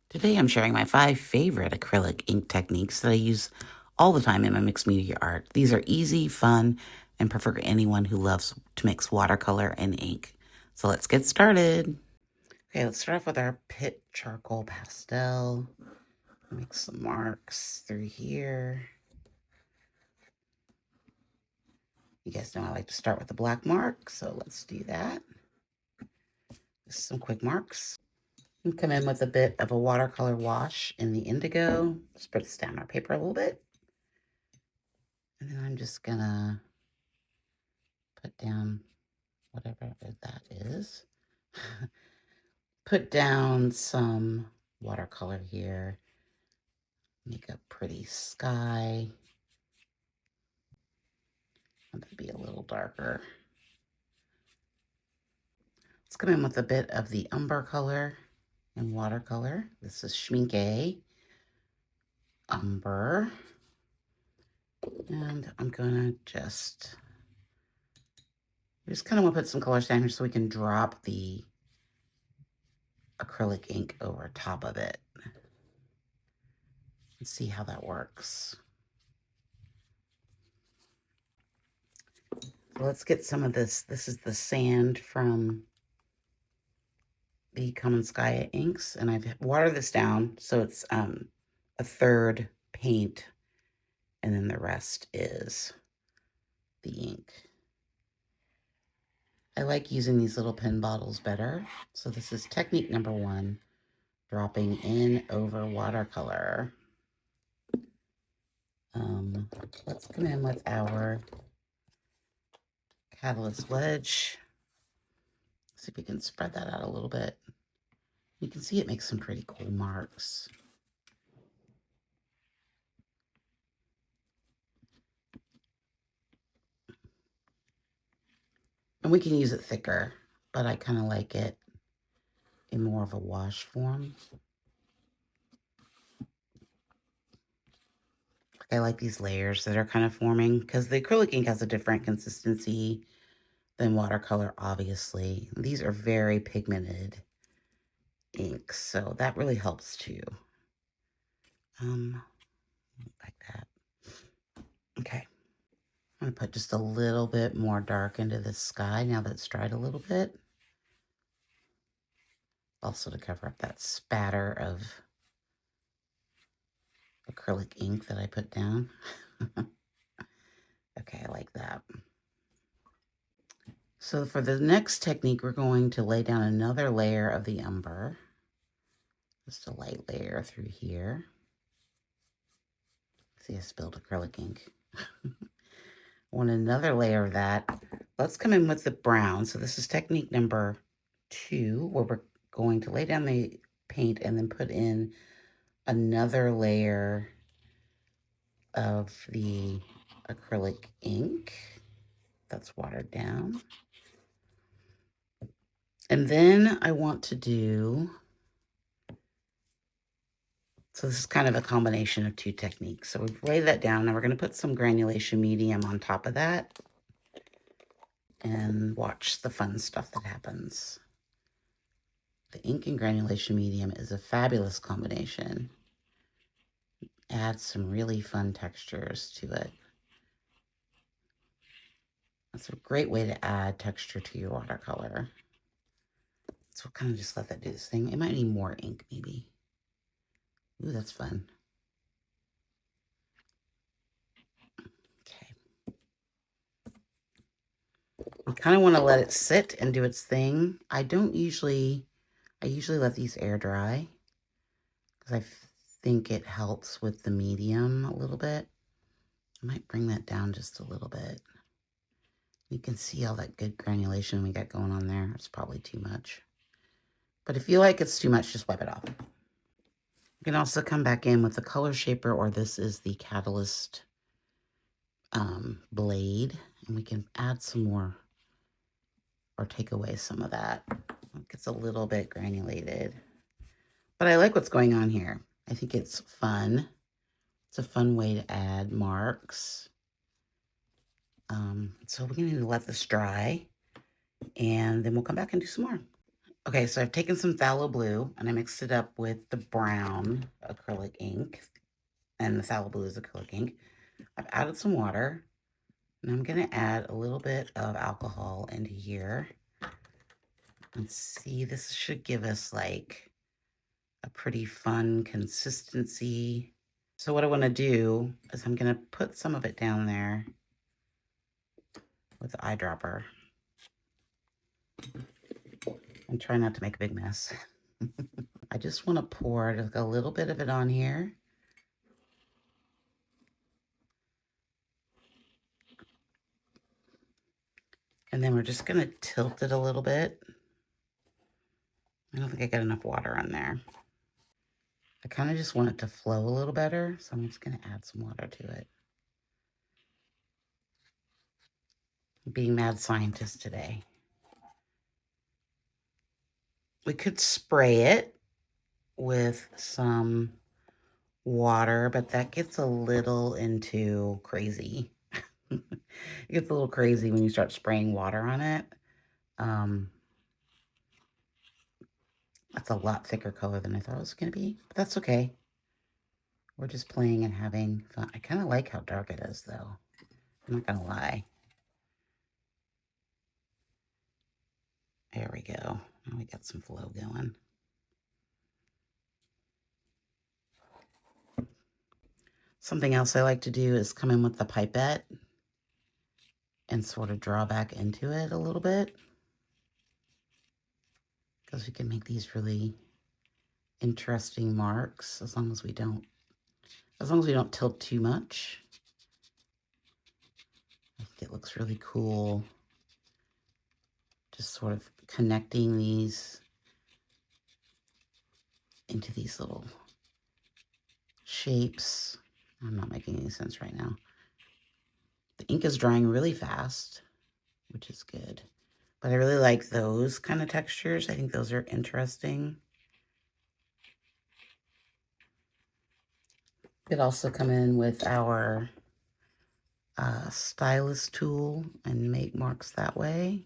Today I'm sharing my 5 favorite acrylic ink techniques that I use all the time in my mixed media art. These are easy, fun, and perfect for anyone who loves to mix watercolor and ink. So let's get started. Okay, let's start off with our Pitt charcoal pastel. Make some marks through here. You guys know I like to start with the black mark, so let's do that. Just some quick marks. And come in with a bit of a watercolor wash in the indigo. Spread this down our paper a little bit. And then I'm just gonna put down whatever that is. Put down some watercolor here. Make a pretty sky. I'm gonna be a little darker. Let's come in with a bit of the umber color and watercolor. This is Schmincke Umber. And I'm gonna just kind of want to put some colors down here so we can drop the acrylic ink over top of it. Let's see how that works. Let's get some of this. This is the sand from the Common Sky inks, and I've watered this down so it's a third paint, and then the rest is the ink. I like using these little pen bottles better. So this is technique number 1, dropping in over watercolor. Let's come in with our catalyst wedge. See if we can spread that out a little bit. You can see it makes some pretty cool marks. And we can use it thicker, but I kind of like it in more of a wash form. I like these layers that are kind of forming because the acrylic ink has a different consistency than watercolor, obviously. These are very pigmented inks, so that really helps too. Like that. Okay. I'm going to put just a little bit more dark into the sky now that it's dried a little bit. Also to cover up that spatter of acrylic ink that I put down. Okay, I like that. So for the next technique, we're going to lay down another layer of the umber. Just a light layer through here. See, I spilled acrylic ink. Want another layer of that. Let's come in with the brown. So this is technique number 2, where we're going to lay down the paint and then put in another layer of the acrylic ink that's watered down. And then I want to do, so this is kind of a combination of 2 techniques. So we've laid that down. Now we're going to put some granulation medium on top of that and watch the fun stuff that happens. The ink and granulation medium is a fabulous combination. Adds some really fun textures to it. That's a great way to add texture to your watercolor. So we'll kind of just let that do this thing. It might need more ink, maybe. Ooh, that's fun. Okay. I kind of want to let it sit and do its thing. I usually let these air dry because I think it helps with the medium a little bit. I might bring that down just a little bit. You can see all that good granulation we got going on there. It's probably too much. But if you like it's too much, just wipe it off. You can also come back in with the color shaper, or this is the catalyst blade, and we can add some more or take away some of that. It gets a little bit granulated. But I like what's going on here. I think it's fun. It's a fun way to add marks. So we're going to let this dry, and then we'll come back and do some more. Okay, so I've taken some phthalo blue and I mixed it up with the brown acrylic ink, and the phthalo blue is acrylic ink. I've added some water, and I'm gonna add a little bit of alcohol into here. And see, this should give us like a pretty fun consistency. So what I wanna do is I'm gonna put some of it down there with the eyedropper and try not to make a big mess. I just wanna pour like a little bit of it on here. And then we're just gonna tilt it a little bit. I don't think I got enough water on there. I kind of just want it to flow a little better, so I'm just gonna add some water to it. Being mad scientist today. We could spray it with some water, but that gets a little into crazy. It gets a little crazy when you start spraying water on it. That's a lot thicker color than I thought it was going to be, but that's okay. We're just playing and having fun. I kind of like how dark it is, though. I'm not going to lie. There we go. Now we got some flow going. Something else I like to do is come in with the pipette and sort of draw back into it a little bit, because we can make these really interesting marks as long as we don't tilt too much. I think it looks really cool, just sort of connecting these into these little shapes. I'm not making any sense right now. The ink is drying really fast, which is good. But I really like those kind of textures. I think those are interesting. Could also come in with our stylus tool and make marks that way.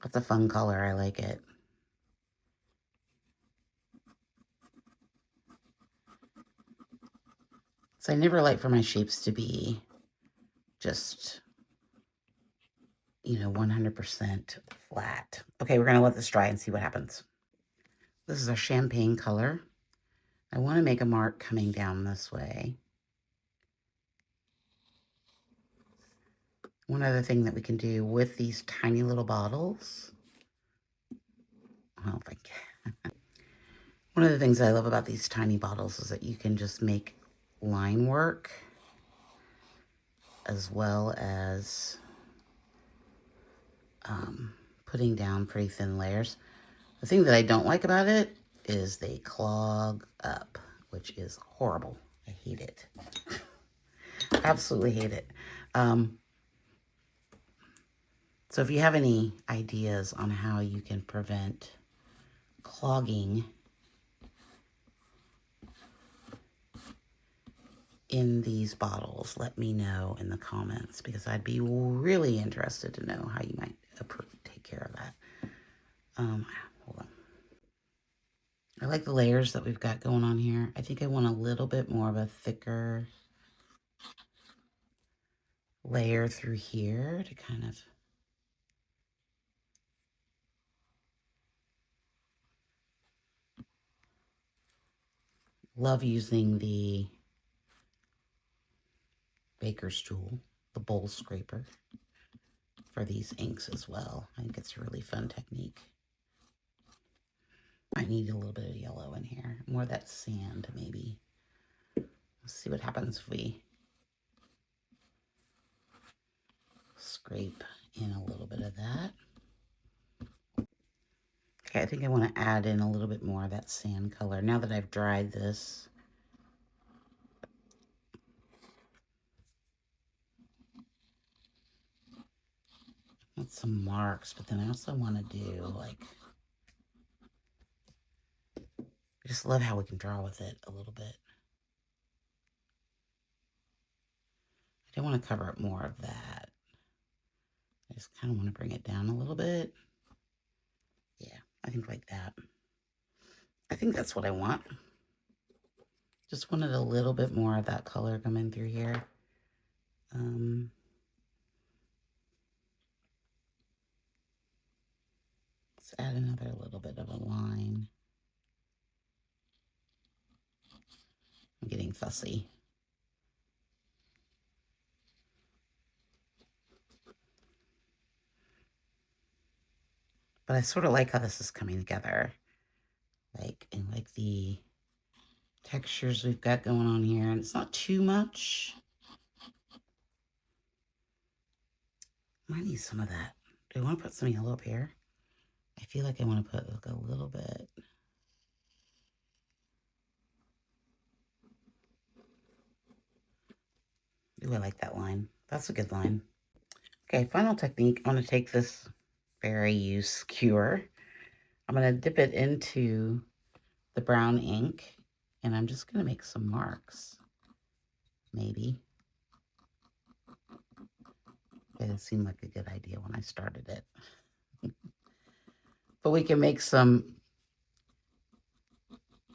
That's a fun color. I like it. So I never like for my shapes to be just, 100% flat. Okay, we're going to let this dry and see what happens. This is a champagne color. I want to make a mark coming down this way. One other thing that we can do with these tiny little bottles, well, one of the things I love about these tiny bottles is that you can just make line work as well as putting down pretty thin layers. The thing that I don't like about it is they clog up, which is horrible. I hate it. Absolutely hate it. So if you have any ideas on how you can prevent clogging in these bottles, let me know in the comments, because I'd be really interested to know how you might take care of that. Hold on. I like the layers that we've got going on here. I think I want a little bit more of a thicker layer through here to kind of love using the baker's tool, the bowl scraper, for these inks as well. I think it's a really fun technique. I need a little bit of yellow in here, more of that sand maybe. Let's see what happens if we scrape in a little bit of that. Okay, I think I want to add in a little bit more of that sand color now that I've dried this. Want some marks, but then I also want to do like, I just love how we can draw with it a little bit. I don't want to cover up more of that. I just kind of want to bring it down a little bit. Yeah, I think like that. I think that's what I want. Just wanted a little bit more of that color coming through here. Let's add another little bit of a line. I'm getting fussy. But I sort of like how this is coming together. And like the textures we've got going on here. And it's not too much. Might need some of that. Do I want to put some yellow up here? I feel like I want to put like a little bit. Ooh, I like that line. That's a good line. Okay, final technique. I'm going to take this Fairy Use Cure. I'm going to dip it into the brown ink, and I'm just going to make some marks. Maybe. It seemed like a good idea when I started it. But we can make some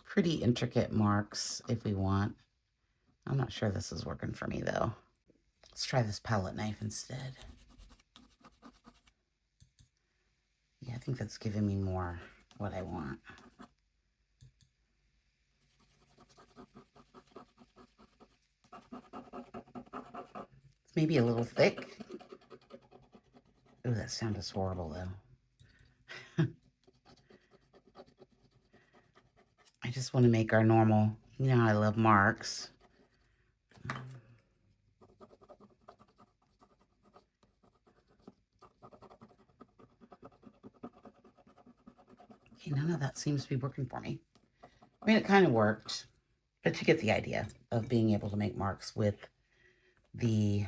pretty intricate marks if we want. I'm not sure this is working for me though. Let's try this palette knife instead. Yeah, I think that's giving me more what I want. It's maybe a little thick. Oh, that sound is horrible though. I just want to make our normal, you know, I love marks. Okay, none of that seems to be working for me. I mean, it kind of worked, but you get the idea of being able to make marks with the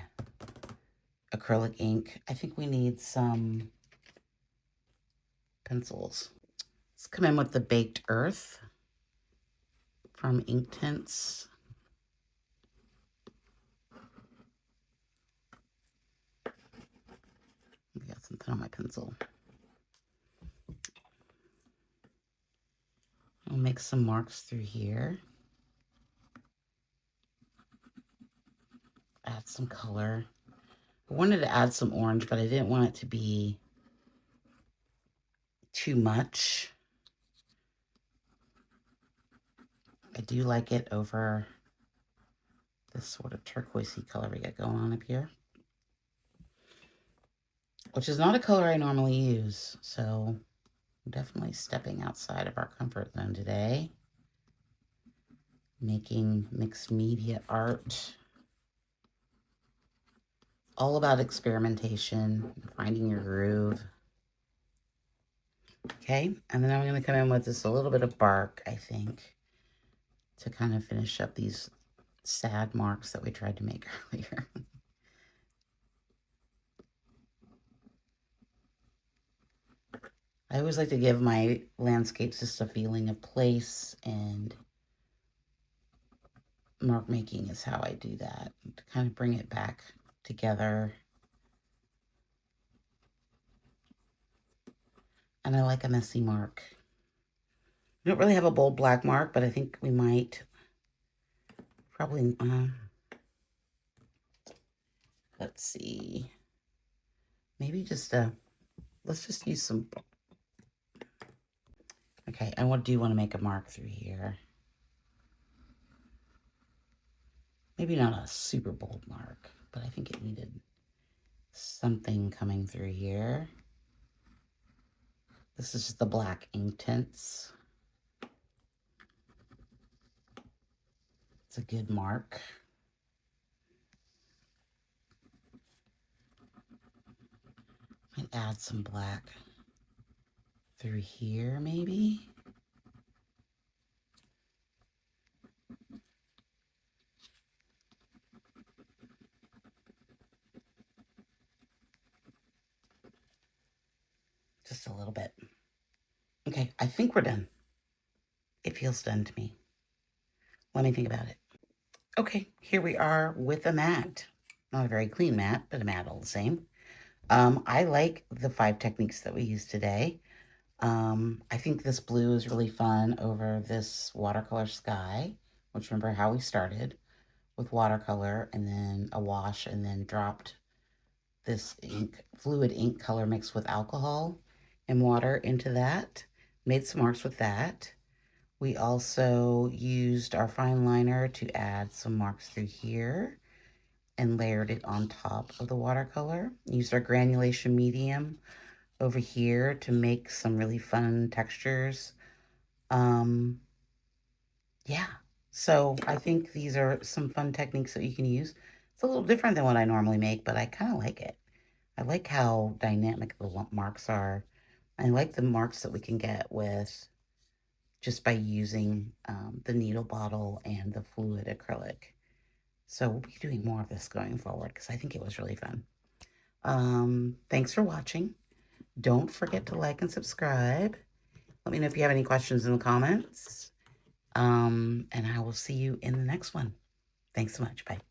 acrylic ink. I think we need some pencils. Let's come in with the Baked Earth from Inktense. I got something on my pencil. I'll make some marks through here. Add some color. I wanted to add some orange, but I didn't want it to be too much. I do like it over this sort of turquoisey color we got going on up here, which is not a color I normally use. So I'm definitely stepping outside of our comfort zone today. Making mixed media art. All about experimentation, finding your groove. Okay, and then I'm going to come in with just a little bit of bark, I think, to kind of finish up these sad marks that we tried to make earlier. I always like to give my landscapes just a feeling of place, and mark making is how I do that, to kind of bring it back together. And I like a messy mark. We don't really have a bold black mark, but I think we might probably, let's see, maybe just let's just use some. Okay, I do want to make a mark through here. Maybe not a super bold mark, but I think it needed something coming through here. This is just the black Inktense. It's a good mark. Might add some black through here, maybe. Just a little bit. Okay, I think we're done. It feels done to me. Let me think about it. Okay, here we are with a mat. Not a very clean mat, but a mat all the same. I like the 5 techniques that we used today. I think this blue is really fun over this watercolor sky, which remember how we started with watercolor and then a wash and then dropped this fluid ink color mixed with alcohol and water into that. Made some marks with that. We also used our fine liner to add some marks through here and layered it on top of the watercolor. Used our granulation medium over here to make some really fun textures. Yeah, so I think these are some fun techniques that you can use. It's a little different than what I normally make, but I kind of like it. I like how dynamic the marks are. I like the marks that we can get with just by using the needle bottle and the fluid acrylic. So we'll be doing more of this going forward because I think it was really fun. Thanks for watching. Don't forget to like and subscribe. Let me know if you have any questions in the comments. And I will see you in the next one. Thanks so much. Bye.